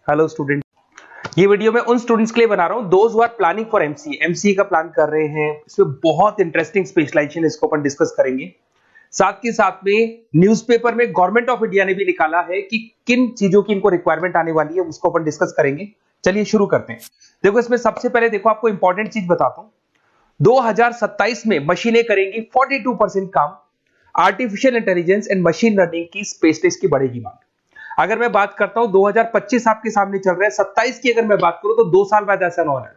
Hello student. ये video मैं उन स्टूडेंट्स के लिए बना रहा हूँ those who are planning for MCA का प्लान कर रहे हैं। इसमें बहुत इंटरेस्टिंग स्पेशलाइजेशन इसको अपन डिस्कस करेंगे। साथ के साथ में न्यूज़पेपर में गवर्नमेंट ऑफ इंडिया ने भी निकाला है कि किन चीजों की इनको रिक्वायरमेंट आने वाली है, उसको अपन डिस्कस करेंगे। चलिए शुरू करते हैं। देखो इसमें सबसे पहले देखो आपको इंपॉर्टेंट चीज बताता हूँ। 2027 में मशीनें करेंगी 42% काम। Artificial intelligence and machine learning की स्पेशलिस्ट की बढ़ेगी मांग। अगर मैं बात करता हूं 2025 आपके सामने चल रहा है, 27 की अगर मैं बात करूं तो 2 साल बाद ऐसा ना हो रहा है।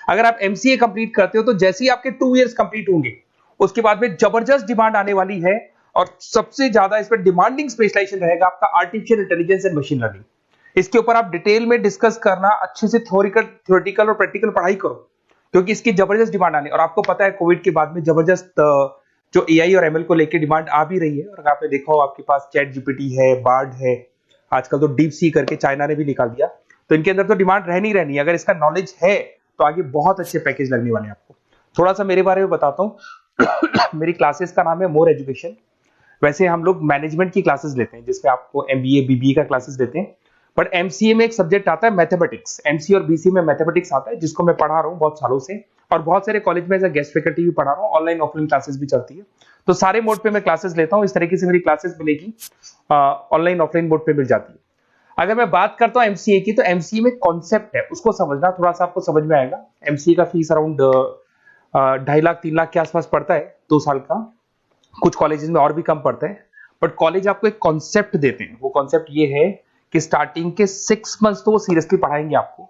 अगर आप एमसीए कंप्लीट करते हो तो जैसे ही आपके 2 इयर्स कंप्लीट होंगे उसके बाद में जबरदस्त डिमांड आने वाली है और सबसे ज्यादा इस पर डिमांडिंग स्पेशलाइजेशन रहेगा आपका artificial intelligence and machine learning. इसके ऊपर आप डिटेल में डिस्कस करना, अच्छे से थ्योरेटिकल और प्रैक्टिकल पढ़ाई करो क्योंकि इसकी जबरदस्त डिमांड आने। और आपको पता है कोविड के बाद में जबरदस्त जो एआई और एमएल को लेकर डिमांड आ भी रही है। और आपने देखा हो आपके पास चैट जीपीटी है, बार्ड है, आजकल तो डीप सी करके चाइना ने भी निकाल दिया। तो इनके अंदर तो डिमांड रहनी रहनी है। अगर इसका नॉलेज है तो आगे बहुत अच्छे पैकेज लगने वाले हैं आपको। थोड़ा सा मेरे बारे में बताता हूँ। मेरी क्लासेस का नाम है मोर एजुकेशन। वैसे हम लोग मैनेजमेंट की क्लासेस लेते हैं जिसमें आपको एमबीए बीबीए का क्लासेस देते हैं। बट एमसीए में एक सब्जेक्ट आता है मैथमेटिक्स। एमसीए और बीसीए में मैथमेटिक्स आता है जिसको मैं पढ़ा रहा हूँ बहुत सालों से और बहुत सारे कॉलेज में एज अ गेस्ट फैकल्टी भी पढ़ा रहा हूँ। ऑनलाइन ऑफलाइन क्लासेस भी चलती है। तो सारे मोड पे मैं क्लासेस लेता हूँ। इस तरीके से मेरी क्लासेस मिलेगी, ऑनलाइन ऑफलाइन मोड पे मिल जाती है। अगर मैं बात करता हूं एमसीए की तो एमसीए में कॉन्सेप्ट है उसको समझना, थोड़ा सा आपको समझ में आएगा। एमसीए का फीस अराउंड 2.5 लाख 3 लाख के आसपास पड़ता है 2 साल का। कुछ कॉलेजेस में और भी कम पड़ता है। बट कॉलेज आपको एक कॉन्सेप्ट देते हैं। वो कॉन्सेप्ट ये है कि स्टार्टिंग के 6 मंथ्स तो वो सीरियसली पढ़ाएंगे आपको।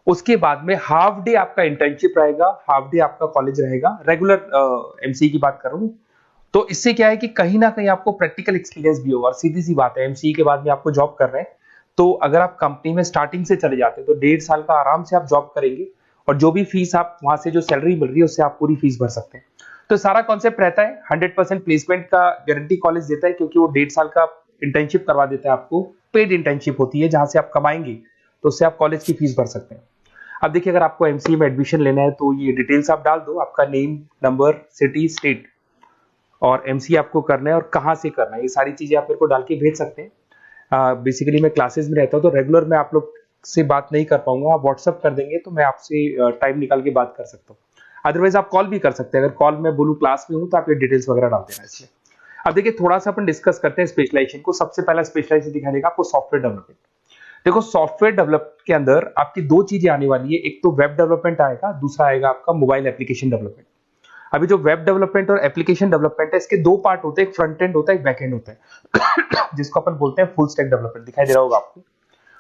उसके बाद में हाफ डे आपका इंटर्नशिप रहेगा, हाफ डे आपका कॉलेज रहेगा। रेगुलर एमसीए की बात कर रहा हूं। तो इससे क्या है कि कहीं ना कहीं आपको प्रैक्टिकल एक्सपीरियंस भी होगा। और सीधी सी बात है एमसीए के बाद में आपको जॉब कर रहे हैं तो अगर आप कंपनी में स्टार्टिंग से चले जाते हैं तो 1.5 साल का आराम से आप जॉब करेंगे और जो भी फीस आप वहां से जो सैलरी मिल रही है उससे आप पूरी फीस भर सकते हैं। तो सारा कॉन्सेप्ट रहता है। 100% प्लेसमेंट का गारंटी कॉलेज देता है क्योंकि वो 1.5 साल का इंटर्नशिप करवा देता है आपको। पेड इंटर्नशिप होती है जहां से आप कमाएंगे तो उससे आप कॉलेज की फीस भर सकते हैं। अब देखिए अगर आपको एमसीए में एडमिशन लेना है तो ये डिटेल्स आप डाल दो, आपका नेम, नंबर, सिटी, स्टेट और एमसीए आपको करना है और कहाँ से करना है। ये सारी चीजें आप मेरे को डाल के भेज सकते हैं। बेसिकली मैं क्लासेस में रहता हूँ तो रेगुलर मैं आप लोग से बात नहीं कर पाऊंगा। आप व्हाट्सअप कर देंगे तो मैं आपसे टाइम निकाल के बात कर सकता हूँ। अदरवाइज आप कॉल भी कर सकते हैं। अगर कॉल में बोलूँ क्लास में हूँ तो आप ये डिटेल्स वगैरह डाल देना इसलिए। अब देखिए थोड़ा सा अपन डिस्कस करते हैं स्पेशलाइजेशन को। सबसे पहला स्पेशलाइजेशन दिखाई देगा आपको सॉफ्टवेयर डेवलपमेंट। देखो सॉफ्टवेयर डेवलपमेंट के अंदर आपकी 2 चीजें आने वाली है। एक तो वेब डेवलपमेंट आएगा, दूसरा आएगा आपका मोबाइल एप्लीकेशन डेवलपमेंट। अभी जो वेब डेवलपमेंट और एप्लीकेशन डेवलपमेंट है इसके 2 पार्ट होते हैं। एक फ्रंट एंड होता है, एक बैक एंड होता है जिसको अपन बोलते हैं फुल स्टैक डेवलपमेंट। दिखाई दे रहा होगा आपको।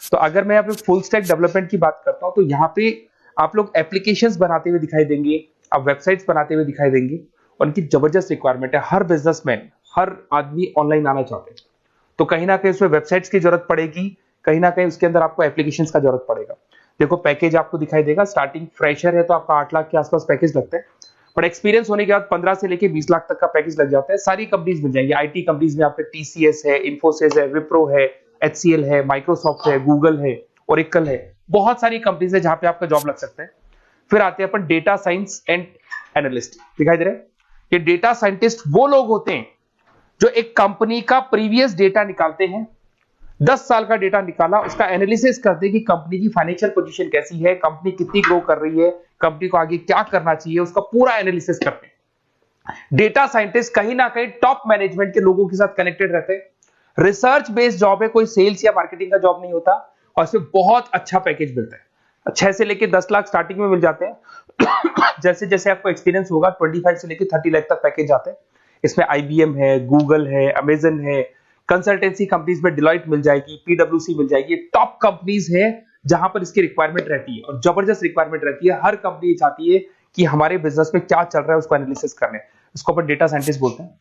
तो अगर मैं यहाँ पे फुल स्टैक डेवलपमेंट की बात करता हूँ तो यहाँ पे आप लोग एप्लीकेशंस बनाते हुए दिखाई देंगे, आप वेबसाइट्स बनाते हुए दिखाई देंगे और इनकी जबरदस्त रिक्वायरमेंट है। हर बिजनेसमैन, हर आदमी ऑनलाइन आना चाहते हैं तो कहीं ना कहीं उसमें वेबसाइट्स की जरूरत पड़ेगी, कहीं ना कहीं उसके अंदर आपको एप्लीकेशंस का जरूरत पड़ेगा। देखो पैकेज आपको दिखाई देगा। स्टार्टिंग फ्रेशर है तो आपका 8 लाख के आसपास पैकेज लगता है। बट एक्सपीरियंस होने के बाद 15 से लेके 20 लाख तक का पैकेज लग जाता है। सारी कंपनीज मिल जाएंगी। आईटी कंपनीज में आपके टीसीएस है, इन्फोसिस है, विप्रो है, एचसीएल है, माइक्रोसॉफ्ट है, गूगल है, ओरेकल है। बहुत सारी कंपनीज है जहां पे आपका जॉब लग सकता है। फिर आते हैं अपन डेटा साइंस एंड एनालिस्ट। दिखाई दे रहा है? ये डेटा साइंटिस्ट वो लोग होते हैं जो एक कंपनी का प्रीवियस डेटा निकालते हैं। 10 साल का डेटा निकाला, उसका एनालिसिस करते हैं कि कंपनी की फाइनेंशियल पोजीशन कैसी है, कंपनी कितनी ग्रो कर रही है, कंपनी को आगे क्या करना चाहिए, उसका पूरा एनालिसिस करते हैं। डेटा साइंटिस्ट कहीं ना कहीं टॉप मैनेजमेंट के लोगों के साथ कनेक्टेड रहते हैं। रिसर्च बेस्ड जॉब है, कोई सेल्स या मार्केटिंग का जॉब नहीं होता और इसमें बहुत अच्छा पैकेज मिलता है। 6 से लेके 10 लाख स्टार्टिंग में मिल जाते हैं। जैसे जैसे आपको एक्सपीरियंस होगा 25 से लेके 30 लाख तक पैकेज आते हैं। इसमें आईबीएम है, गूगल है, अमेजन है, कंसल्टेंसी कंपनीज में डिलॉयट मिल जाएगी, पीडब्ल्यूसी मिल जाएगी। टॉप कंपनीज है जहां पर इसकी रिक्वायरमेंट रहती है और जबरदस्त रिक्वायरमेंट रहती है। हर कंपनी चाहती है कि हमारे बिजनेस में क्या चल रहा है उसको एनालिसिस करने। इसको अपन डेटा साइंटिस्ट बोलते हैं।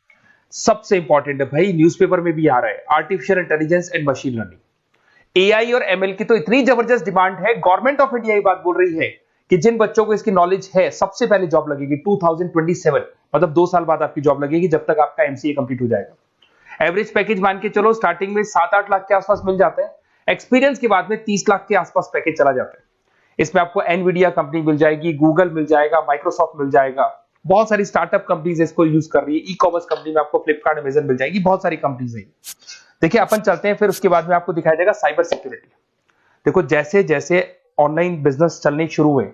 सबसे इंपॉर्टेंट है भाई, न्यूज़पेपर में भी आ रहा है, artificial intelligence and machine learning. AI और एमएल की तो इतनी जबरदस्त डिमांड है। गवर्नमेंट ऑफ इंडिया ये बात बोल रही है कि जिन बच्चों को इसकी नॉलेज है सबसे पहले जॉब लगेगी 2027, मतलब 2 साल बाद आपकी जॉब लगेगी जब तक आपका एमसीए कंप्लीट हो जाएगा। एवरेज पैकेज मान के चलो स्टार्टिंग में 7-8 लाख के आसपास मिल जाते हैं। एक्सपीरियंस के बाद में 30 लाख के आसपास पैकेज चला जाता है। इसमें आपको एनवीडिया कंपनी मिल जाएगी, गूगल मिल जाएगा, माइक्रोसॉफ्ट मिल जाएगा। बहुत सारी स्टार्टअप कंपनीज इसको यूज कर रही है। ई कॉमर्स कंपनी में आपको फ्लिपकार्ट, अमेजन मिल जाएगी। बहुत सारी कंपनीज है। देखिए अपन चलते हैं फिर उसके बाद में आपको दिखाई देगा साइबर सिक्योरिटी। देखो जैसे जैसे ऑनलाइन बिजनेस चलने शुरू हुए,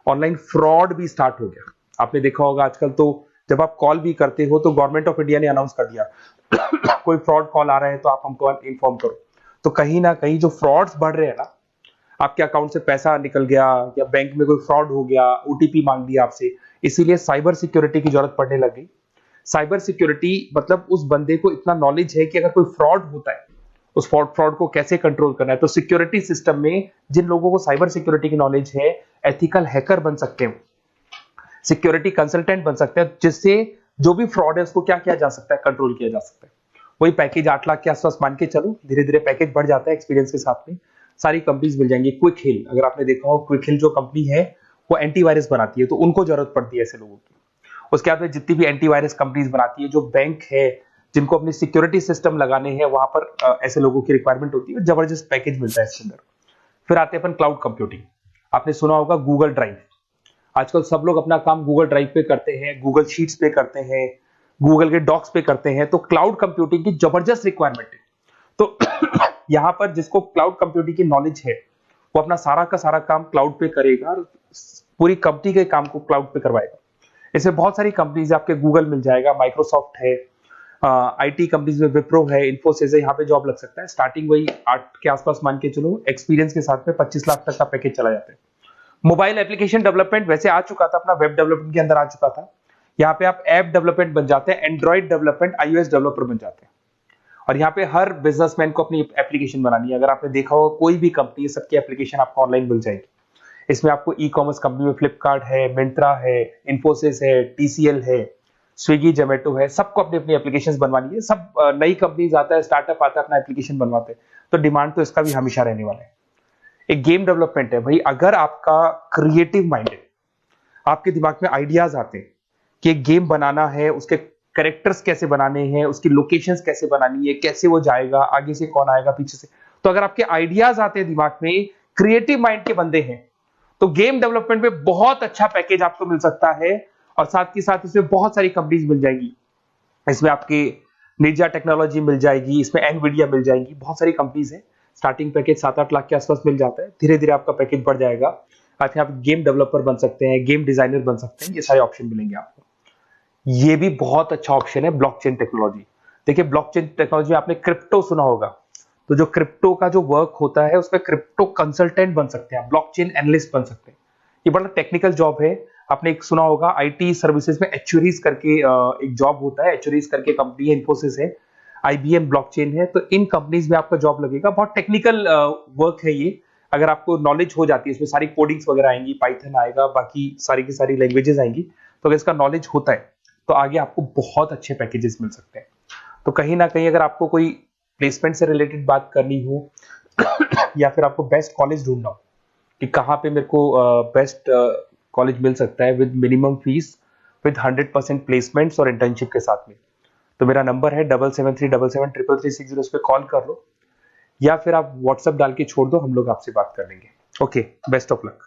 ऑनलाइन फ्रॉड भी स्टार्ट हो गया। आपने देखा होगा आजकल तो जब आप कॉल भी करते हो तो गवर्नमेंट ऑफ इंडिया ने अनाउंस कर दिया कोई फ्रॉड कॉल आ रहा है तो आप हमको इन्फॉर्म करो। तो कहीं ना कहीं जो फ्रॉड्स बढ़ रहे हैं ना, आपके अकाउंट से पैसा निकल गया या बैंक में कोई फ्रॉड हो गया, ओटीपी मांग लिया आपसे, इसीलिए साइबर सिक्योरिटी की जरूरत पड़ने लग गई। साइबर सिक्योरिटी मतलब उस बंदे को इतना नॉलेज है कि अगर कोई फ्रॉड होता है, उस फ्रॉड को कैसे कंट्रोल करना है। तो सिक्योरिटी सिस्टम में जिन लोगों को साइबर सिक्योरिटी की नॉलेज है, एथिकल हैकर बन सकते हैं, सिक्योरिटी कंसल्टेंट बन सकते हैं, जिससे जो भी फ्रॉड है उसको क्या किया जा सकता है, कंट्रोल किया जा सकता है। वही पैकेज 8 लाख के आसपास मान के चलो, धीरे धीरे पैकेज बढ़ जाता है एक्सपीरियंस के साथ में। सारी कंपनीज मिल जाएंगी। क्विक हिल, अगर आपने देखा हो, क्विक हिल जो कंपनी है वो एंटीवायरस बनाती है, तो उनको जरूरत पड़ती है ऐसे लोगों की। उसके बाद में जितनी भी एंटीवायरस कंपनीज बनाती है, जो बैंक है जिनको अपनी सिक्योरिटी सिस्टम लगाने हैं, वहां पर ऐसे लोगों की रिक्वायरमेंट होती है। जबरदस्त पैकेज मिलता है इसके अंदर। फिर आते हैं अपन क्लाउड कंप्यूटिंग। आपने सुना होगा गूगल ड्राइव। आजकल सब लोग अपना काम गूगल ड्राइव पे करते हैं, गूगल शीट्स पे करते हैं, गूगल के डॉक्स पे करते हैं। तो क्लाउड कंप्यूटिंग की जबरदस्त रिक्वायरमेंट है। तो यहां पर जिसको क्लाउड कंप्यूटिंग की नॉलेज है, वो अपना सारा का सारा काम क्लाउड पे करेगा और पूरी कंपनी के काम को क्लाउड पे करवाएगा। इसमें बहुत सारी कंपनीज, आपके गूगल मिल जाएगा, माइक्रोसॉफ्ट है, आईटी कंपनीज में विप्रो है, इन्फोसिस है, यहाँ पे जॉब लग सकता है। स्टार्टिंग वही 8 के आसपास मान के चलो, एक्सपीरियंस के साथ में 25 लाख तक का पैकेज चला जाता है। मोबाइल एप्लीकेशन डेवलपमेंट वैसे आ चुका था, अपना वेब डेवलपमेंट के अंदर आ चुका था। यहाँ पे आप ऐप डेवलपमेंट बन जाते हैं, एंड्रॉइड डेवलपमेंट, आईओएस डेवलपर बन जाते हैं। और यहाँ पे हर बिजनेसमैन को अपनी एप्लीकेशन बनानी है। अगर आपने देखा हो कोई भी कंपनी, सबकी एप्लीकेशन आपको ऑनलाइन मिल जाएगी। इसमें आपको ई कॉमर्स कंपनी में फ्लिपकार्ट है, मिंत्रा है, इन्फोसिस है, टीसीएल है, स्विगी, जोमेटो है, सबको अपनी अपनी एप्लीकेशन बनवानी है। सब नई कंपनीज आता है, स्टार्टअप आता है, अपना एप्लीकेशन बनवाते हैं। तो डिमांड तो इसका भी हमेशा रहने वाला है। एक गेम डेवलपमेंट है भाई। अगर आपका क्रिएटिव माइंड है, आपके दिमाग में आइडियाज आते हैं कि एक गेम बनाना है, उसके कैरेक्टर्स कैसे बनाने हैं, उसकी लोकेशंस कैसे बनानी है, कैसे वो जाएगा, आगे से कौन आएगा, पीछे से, तो अगर आपके आइडियाज आते हैं दिमाग में, क्रिएटिव माइंड के बंदे हैं, तो गेम डेवलपमेंट में बहुत अच्छा पैकेज आपको मिल सकता है। और साथ के साथ इसमें बहुत सारी कंपनीज मिल जाएगी। इसमें आपकी निंजा टेक्नोलॉजी मिल जाएगी, इसमें एनवीडिया मिल जाएगी, बहुत सारी कंपनीज है। स्टार्टिंग पैकेज 7-8 लाख के आसपास मिल जाता है। धीरे धीरे आपका पैकेज बढ़ जाएगा। आप गेम डेवलपर बन सकते हैं, गेम डिजाइनर बन सकते हैं, ये सारे ऑप्शन मिलेंगे आपको। ये भी बहुत अच्छा ऑप्शन है ब्लॉकचेन टेक्नोलॉजी। देखिए ब्लॉकचेन टेक्नोलॉजी आपने क्रिप्टो सुना होगा, तो जो क्रिप्टो का जो वर्क होता है उसमें क्रिप्टो कंसल्टेंट बन सकते हैं, ब्लॉकचेन एनालिस्ट बन सकते हैं। ये बड़ा टेक्निकल जॉब है। आपने एक सुना होगा आईटी सर्विसेज में एक्चुअरीज करके एक जॉब होता है, एक्चुअरीज करके कंपनी है, इन्फोसिस है, आईबीएम ब्लॉकचेन है। तो इन कंपनीज में आपका जॉब लगेगा। बहुत टेक्निकल वर्क है ये। अगर आपको नॉलेज हो जाती है, इसमें सारी कोडिंग्स वगैरह आएंगी, पाइथन आएगा, बाकी सारी की सारी लैंग्वेजेस आएंगी। तो अगर इसका नॉलेज होता है तो आगे आपको बहुत अच्छे पैकेजेस मिल सकते हैं। तो कहीं ना कहीं अगर आपको कोई प्लेसमेंट से रिलेटेड बात करनी हो या फिर आपको बेस्ट कॉलेज ढूंढना हो कि कहाँ पे मेरे को बेस्ट कॉलेज मिल सकता है with minimum fees, with 100% placements और इंटर्नशिप के साथ में, तो मेरा नंबर है 7737733360। उस पर कॉल कर लो या फिर आप व्हाट्सएप डाल के छोड़ दो, हम लोग आपसे बात कर लेंगे। Okay, best of luck.